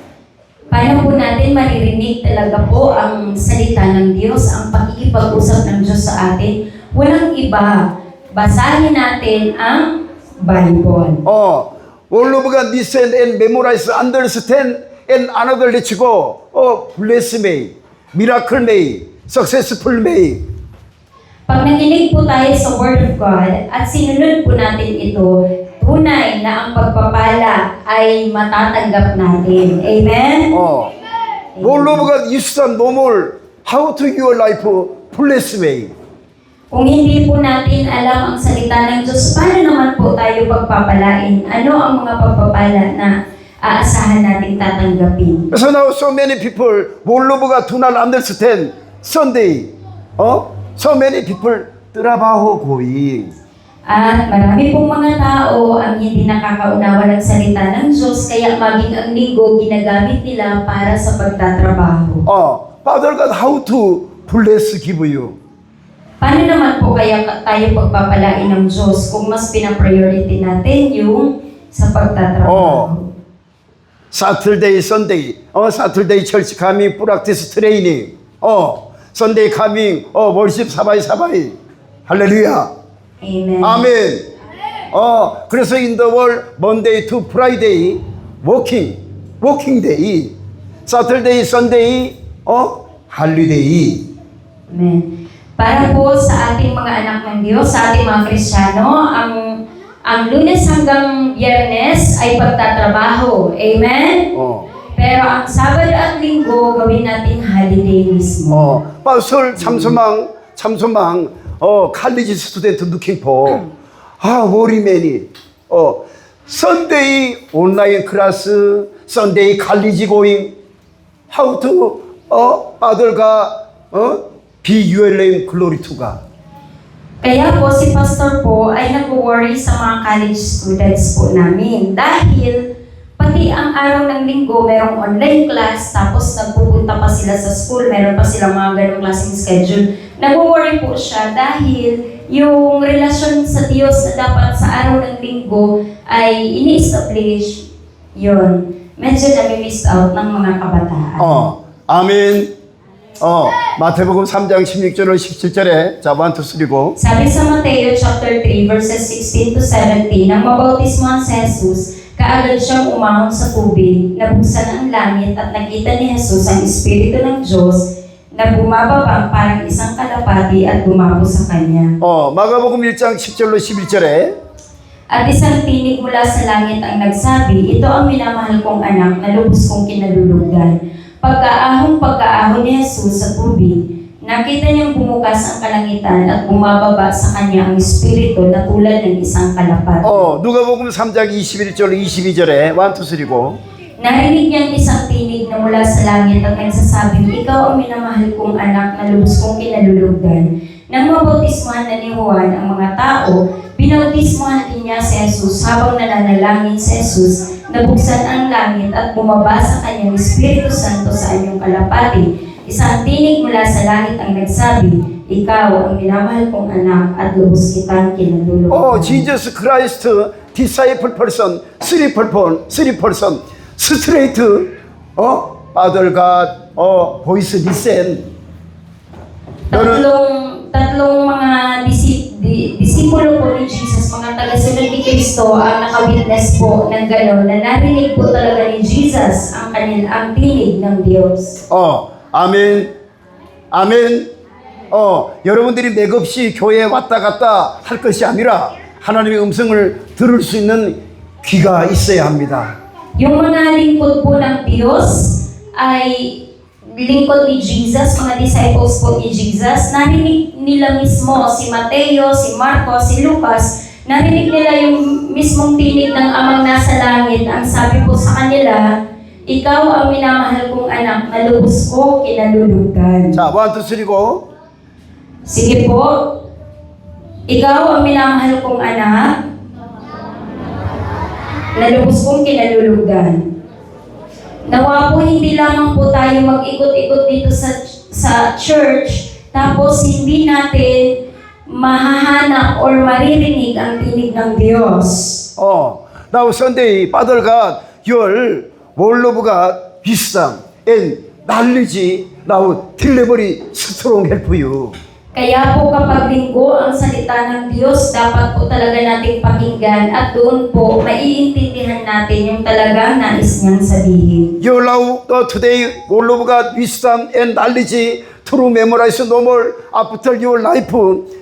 Paano po natin maririnig talaga po ang salita ng Diyos, ang pakikipag-usap ng Diyos sa atin? Walang iba. Basahin natin ang Bible. all of God listen and memorize, understand, and another let's go. Bless me, miracle me, successful me. Pag nakinig po tayo sa Word of God at sinunod po natin ito, tunay na ang pagpapala ay matatanggap natin. Amen? all of God is the normal. How to your life bless me. Kung hindi po natin alam ang salita ng Diyos, paano naman po tayo pagpapalain? Ano ang mga pagpapala na aasahan nating tatanggapin? So now so many people 몰로브가 do not understand Sunday. So many people trabaho going. At marami pong mga tao ang hindi nakakaunawa ng salita ng Diyos, kaya maging ang linggo ginagamit nila para sa pagtatrabaho. Father God, how to bless give you? Paano naman po kaya tayo pagpapalain ng Diyos kung mas pinapriority natin yung sa pagtatrabaho? Saturday, Sunday. Saturday church coming, practice training. Sunday coming, worship 사바이. 할렐루야. Amen. 아멘. 그래서 in the world, Monday to Friday, working day. Saturday, Sunday, holiday. Amen. Para po sa ating mga anak ng Diyos, sa ating mga Kristiyano, ang Lunes hanggang Biyernes ay pagtatrabaho. Amen? Pero ang Sabado at Linggo, gawin nating holiday mismo. 술 참소망, 칼리지 스튜던트 looking for. very many. Sunday 온라인 클래스, Sunday 칼리지 going. How to, 아들과, be your name glory to God. Kaya po si Pastor po ay nag-worry sa mga college students po namin dahil pati ang araw ng linggo merong online class tapos nagpupunta pa sila sa school, meron pa silang mga ganong klaseng schedule. Nag-worry po siya dahil yung relasyon sa Diyos na dapat sa araw ng linggo ay ini-establish yun. Medyo nami-miss out ng mga kabataan. 아멘. 마태복음 3장 16절로 17절에 자, 1, 2, 3고. Sabi sa Mateo chapter 3 verses 16 to 17, nang mabautismohan si Jesus, kaagad siyang umahon sa tubig, nabuksan ang langit at nakita ni Jesus ang Espiritu ng Diyos na bumababa parang isang kalapati at bumako sa kanya. 마가복음 1장 10절로 11절에 At isang tinig mula sa langit ang nagsabi, ito ang minamahal kong anak na lubos kong kinalulugdan. Pagkaahon ni Jesus sa tubig, nakita niyang bumukas ang kalangitan at bumababa sa kanya ang Espiritu na tulad ng isang kalapati. 누가복음 3장 21절 22절에 1, 2, 3고. Narinig niyang isang tinig na mula sa langit at nagsasabing, ikaw ang minamahal kong anak na lubos kong kinalulugdan. Nang mabautismohan na ni Juan ang mga tao, binautismohan din niya si Jesus habang nananalangin si Jesus, nabuksan ang langit at bumaba sa kanyang Espiritu Santo sa anyong kalapati. Isang tinig mula sa langit ang nagsabi, ikaw ang minamahal kong anak at lubos kitang kinalulugdan. Jesus Christ disciple person, three person, straight, Father God, voice listen. Tatlong mga disipulo po ni Jesus, mga tagasunod ni Kristo ang nakawitness po ng gano'n na narinig po talaga ni Jesus ang tinig ng Diyos. 아멘. 여러분들이 맥없이 교회에 왔다 갔다 할 것이 아니라 하나님의 음성을 들을 수 있는 귀가 있어야 합니다. Yung mga lingkod po ng Diyos ay lingkod ni Jesus, mga disciples po ni Jesus, narinig nila mismo si Mateo, si Marcos, si Lucas, narinig nila yung mismong tinig ng amang nasa langit. Ang sabi po sa kanila, ikaw ang minamahal kong anak na lubos ko kinalulugdan. 자, 1, 2, 3 고. Sige po, ikaw ang minamahal kong anak na lubos kong kinalulugdan. Nawa po hindi lamang po tayo mag-ikot-ikot dito sa church tapos hindi natin mahahanap or maririnig ang tinig ng Diyos. Now Sunday, Father God, your word of God, wisdom and knowledge now delivery strong help you. Kaya po kapag linggo ang salita ng Diyos, dapat po talaga nating pakinggan at doon po maiintindihan natin yung talagang nais niyang sabihin. You allow today word of God, wisdom and knowledge to memorize no more after your life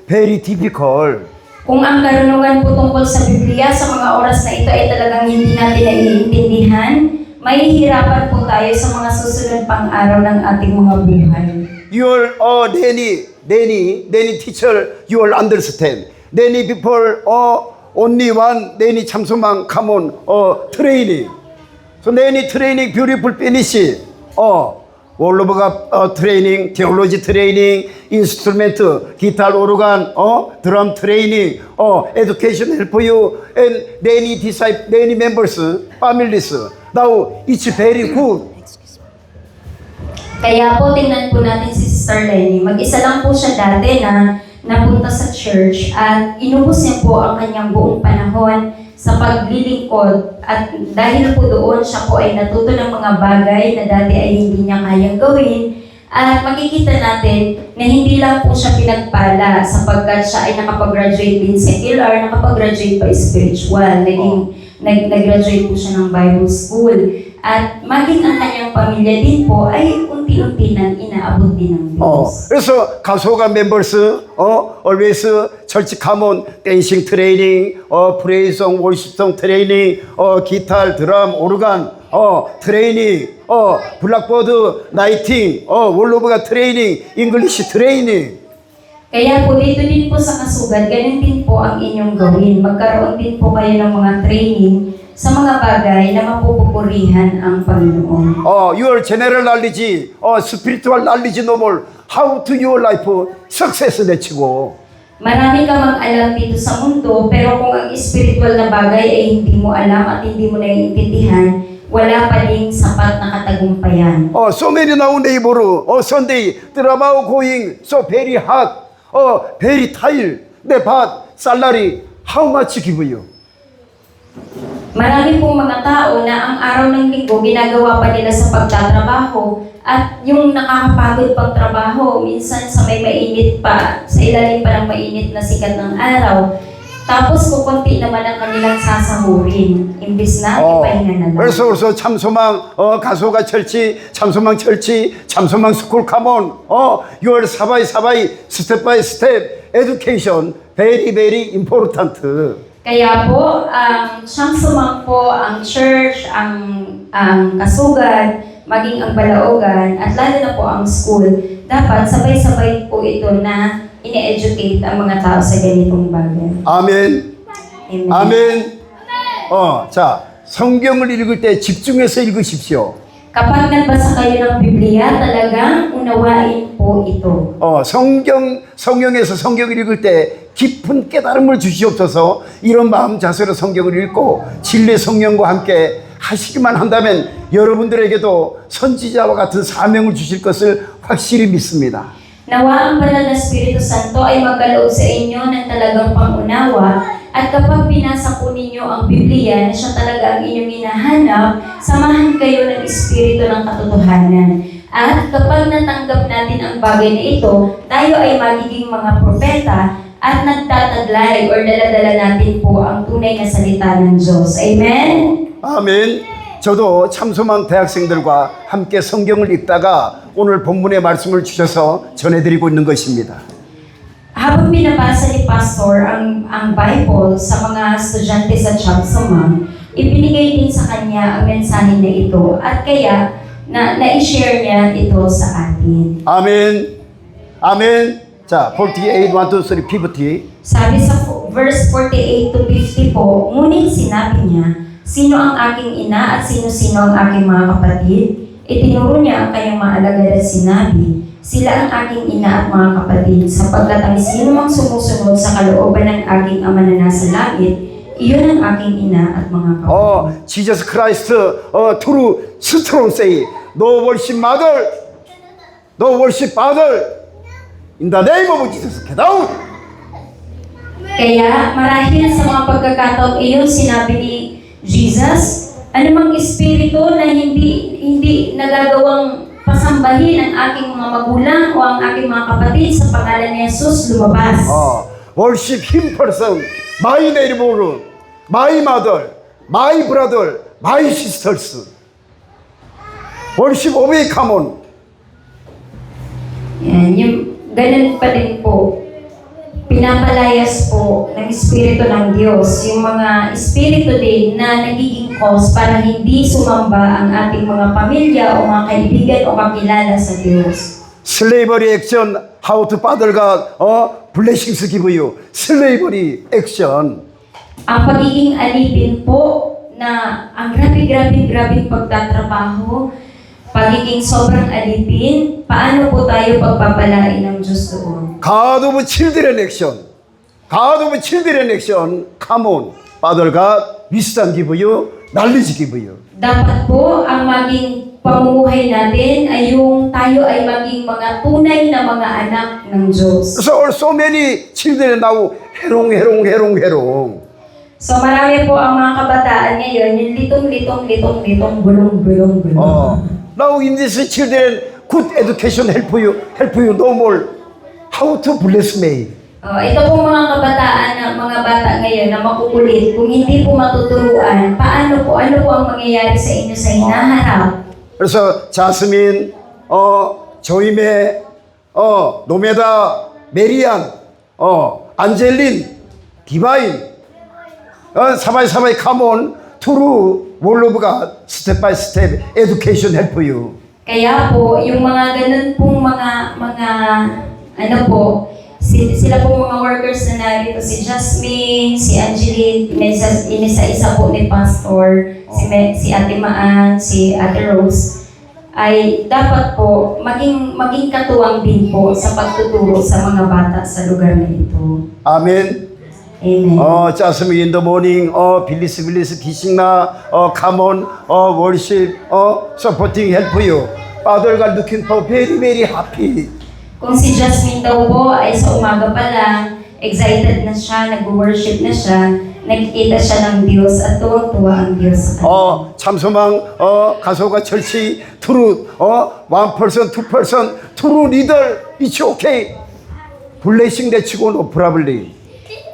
very difficult. Kung ang karunungan po tungkol sa Biblia sa mga oras na ito ay talagang hindi natin naiintindihan, mahihirapan po tayo sa mga susunod pang araw ng ating mga buhay. Your daily Many teacher, you will understand. Many people, only one, many 참소망, come on, training. So many training, beautiful finish. 월로브가 트레이닝, 테올로지 트레이닝, 인스트루멘트, 기타, 오르간, 드럼 트레이닝, education help you, and many disciples, many members, families. Now, it's very good. Kaya po, tingnan po natin si Sister Lenny. Mag-isa lang po siya dati na napunta sa church at inubos niya po ang kanyang buong panahon sa paglilingkod. At dahil po doon, siya po ay natuto ng mga bagay na dati ay hindi niya kayang gawin. At makikita natin na hindi lang po siya pinagpala sapagkat siya ay nakapag-graduate din secular, nakapag-graduate pa spiritual. Nag-graduate po siya ng Bible School. At maging ang kanyang pamilya din po ay unti-unti nang inaabot din ng Diyos. 그래서 가수가 members, always church come on, dancing training, praise song, worship song training, 기타, 드럼, 오르간, training, 블락보드, 나이팅, 월로브가 training, English training. Kaya po dito din po sa Kasugat, ganun din po ang inyong gawin. Magkaroon din po kayo ng mga training sa mga bagay na mapupupurihan ang Panginoon. Your general knowledge, spiritual knowledge no more. How to your life success 내치고. Marami ka mang alam dito sa mundo, pero kung ang spiritual na bagay ay hindi mo alam at hindi mo naiintindihan, wala pa ding sapat na katagumpayan. So many now neighbor, Sunday, drama going, so very hot, very tired. But salary, how much give you? Marami pong mga tao na ang araw ng linggo ginagawa pa nila sa pagtatrabaho at yung nakakapagod pang trabaho, minsan sa may mainit pa, sa ilalim pa ng mainit na sikat ng araw. Tapos kukunti naman ang kanilang sasahurin, imbis na ipahinga na lang. 그래서 참소망, 가수가 철치, 참소망 철치, 참소망 스쿨 카몬, your 사바이, step by step, education, very, very important. Kaya po, ang Siyang po, ang church, ang Kasugat, maging ang Balaogan, at lalo na po ang school, dapat sabay-sabay po ito na ine-educate ang mga tao sa ganitong bagay. 아멘. Amen. 아멘. 자, 성경을 읽을 때 집중해서 읽으십시오. Kapag nagbasa kayo ng Biblia, talagang unawain po ito. 성경에서 성경을 읽을 때 깊은 깨달음을 주시옵소서. 이런 마음 자세로 성경을 읽고 진리 성령과 함께 하시기만 한다면 여러분들에게도 선지자와 같은 사명을 주실 것을 확실히 믿습니다. Nawa ang banal na Espiritu Santo ay magkaloob sa inyo ng talagang pangunawa at kapag binasa po ninyo ang Biblia na siya talaga ang inyong hinahanap, samahan kayo ng Espiritu ng katotohanan. At kapag natanggap natin ang bagay na ito, tayo ay magiging mga propeta at nagtataglay or daladala natin po ang tunay na salita ng Diyos. Amen? 아멘. 저도 참소망 대학생들과 함께 성경을 읽다가 오늘 본문의 말씀을 주셔서 전해드리고 있는 것입니다. Habang binabasa ni Pastor ang Bible sa mga estudyante sa Chamsumang, ibinigay din sa kanya ang mensahe na ito at kaya na-share niya ito sa atin. 아멘. 아멘. 자, 48, 1, 2, 3, 50. Sabi sa verse 48 to 50 po, ngunit sinabi niya, sino ang aking ina at sino-sino ang aking mga kapatid? Itinuro niya ang kanyang mga alagad at sinabi, sila ang aking ina at mga kapatid, sapagkat ang sino mang sumusunod sa kalooban ng aking ama na nasa langit, iyon ang aking ina at mga kapatid. Jesus Christ, true, strong say, no worship mother, no worship father, in the name of Jesus, get out! Kaya marahil sa mga pagkakataong iyon sinabi ni Jesus, anumang espiritu na hindi nagagawang pasambahin ang aking mga magulang o ang aking mga kapatid sa pangalan ni Jesus, lumabas. Worship Him person, my neighbor, my mother, my brother, my sisters. Worship obey, come on. Yan, yung ganun pa din po. Pinapalayas po ng Espiritu ng Diyos yung mga Espiritu din na nagiging cause para hindi sumamba ang ating mga pamilya o mga kaibigan o kakilala sa Diyos. 슬레이버리 액션 how to father God blessings give you. 슬레이버리 액션. Ang pagiging alipin po na ang grabe-grabe-grabing pagtatrabaho, pagiging sobrang alipin, paano po tayo pagpapalain ng Diyos doon? God of children action. God of children action. Come on. Father God, wisdom give you, knowledge give you. Dapat po ang maging pamumuhay natin ay yung tayo ay maging mga tunay na mga anak ng Diyos. So many children now herong. So marami po ang mga kabataan ngayon, yung litong, bulong. Now in this children, good education help you no more. How to bless me? Ito po mga kabataan na mga bata ngayon na makukulit, kung hindi po matuturuan, ano po ang mangyayari sa inyo sa hinaharap? 그래서 자스민, 조이메, 노메다, 메리안, 안젤린, 디바인, 사바이 come on through word of God, step by step education help you. Kaya po, yung mga ganun pong mga ano po, sila pong mga workers na narito, si Jasmine, si Angeline, inisa-isa po ni Pastor, si Ate Maan, si Ate Rose, ay dapat po maging katuwang din po sa pagtuturo sa mga bata sa lugar na ito. 아멘. Amen. 자스민 in the morning, 빌리스 기싱나, come on, worship, supporting help you. Father God looking for very happy. Kung si Jasmine daw po ay sa umaga pa lang, excited na siya, nag-worship na siya, nakikita siya ng Diyos at tuwang-tuwa ang Diyos sa kanya. 참소망, 가소가 철시, true, 1%, 2%, true leader, it's okay. blessing 내치고 no problem.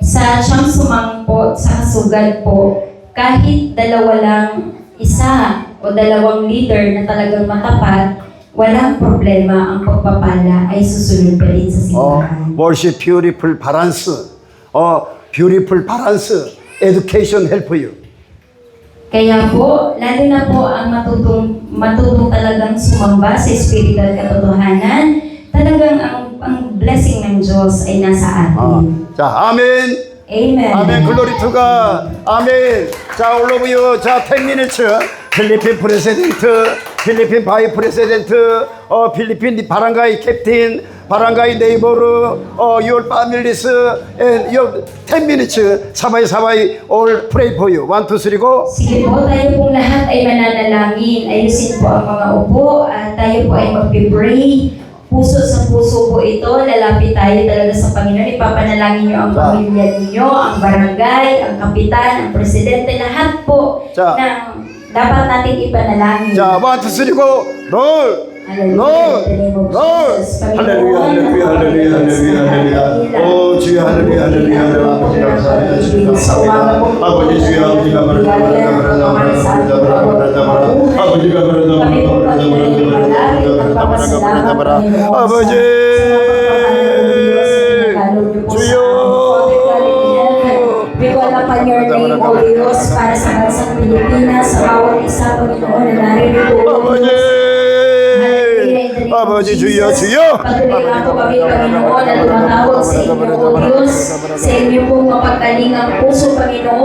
Sa siyang sumang po, sa kasugad po, kahit dalawa lang isa o dalawang leader na talagang matapat, walang problema, ang pagpapala ay susunod pa rin sa simbahan. worship beautiful balance, beautiful balance, education help you. Kaya po, lalo na po ang matutong talagang sumamba sa spiritual katotohanan, talagang ang blessing ng Diyos ay nasa atin. 자, 아멘. Amen. 아멘. 글로리 투 가. 아멘. 자, all of you. 자, 10 minutes. 필리핀 프레시덴트, 필리핀 바이 프레시덴트, 필리핀 바랑가이 캡틴, 바랑가이 네이버르, your families, and your 10 minutes. 사바이 all pray for you. 1, 2, 3, go. Sige po, tayo pong lahat ay mananalangin. Ayusin po ang mga upo at tayo po ay mag-pray. Puso sa puso po ito, lalapit tayo talaga sa Panginoon. Ipapanalangin niyo ang pamilya ninyo, ang barangay, ang kapitan, ang presidente, lahat po Ja. ng dapat natin ipanalangin. 자, 1, 2, 3, go. 롤. Hallelujah. In the name of Jesus. 할렐루야, 할렐루야, 할렐루야, 할렐루야, 할렐루야. 오, 주여, 할렐루야, 할렐루야, 할렐루야. 아버지 감사합니다. 주님 감사합니다. 아버지 주여, 아버지가 아버지가 아버지 주여. Biwalapan your name, O Diyos, para sa bansang Pilipinas, sa bawat isa, Panginoon, na narito. 아버지 주여 주여. Patuloy po kami, Panginoon, na tumatawag sa inyo, O Diyos, sa inyo pong mapagkalingang puso, Panginoon.